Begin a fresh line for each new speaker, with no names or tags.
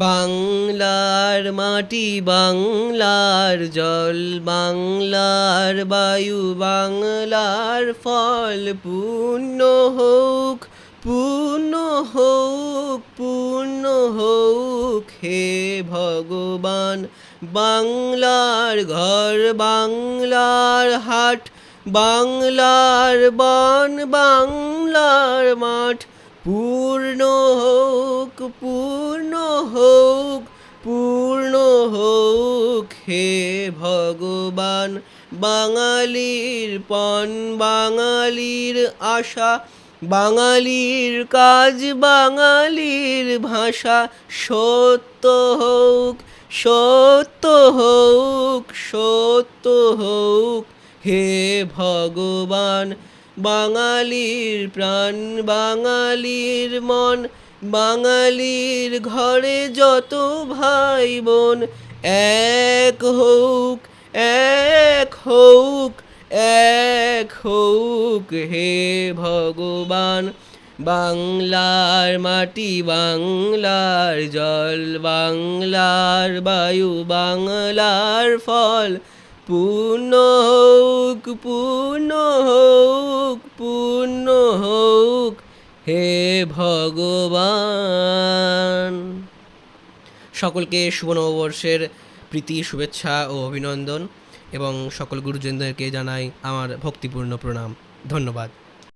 বাংলার মাটি, বাংলার জল, বাংলার বায়ু, বাংলার ফল পূর্ণ হোক, পূর্ণ হোক, পূর্ণ হোক হে ভগবান। বাংলার ঘর, বাংলার হাট, বাংলার বন, বাংলার মাঠ পূর্ণ হোক, পূর্ণ হোক, পূর্ণ হোক হে ভগবান। বাঙালির পণ, বাঙালির আশা, বাঙালির কাজ, বাঙালির ভাষা সত্য হোক, সত্য হোক, সত্য হোক হে ভগবান। বাঙালির প্রাণ, বাঙালির মন, বাঙালির ঘরে যত ভাই বোন এক হোক, এক হোক, এক হোক হে ভগবান। বাংলার মাটি, বাংলার জল, বাংলার বায়ু, বাংলার ফল পূর্ণ হোক, পূর্ণ হোক, পূর্ণ হোক হে ভগবান। সকলকে শুভ নববর্ষের প্রীতি, শুভেচ্ছা ও অভিনন্দন, এবং সকল গুরুজনদেরকে জানাই আমার ভক্তিপূর্ণ প্রণাম। ধন্যবাদ।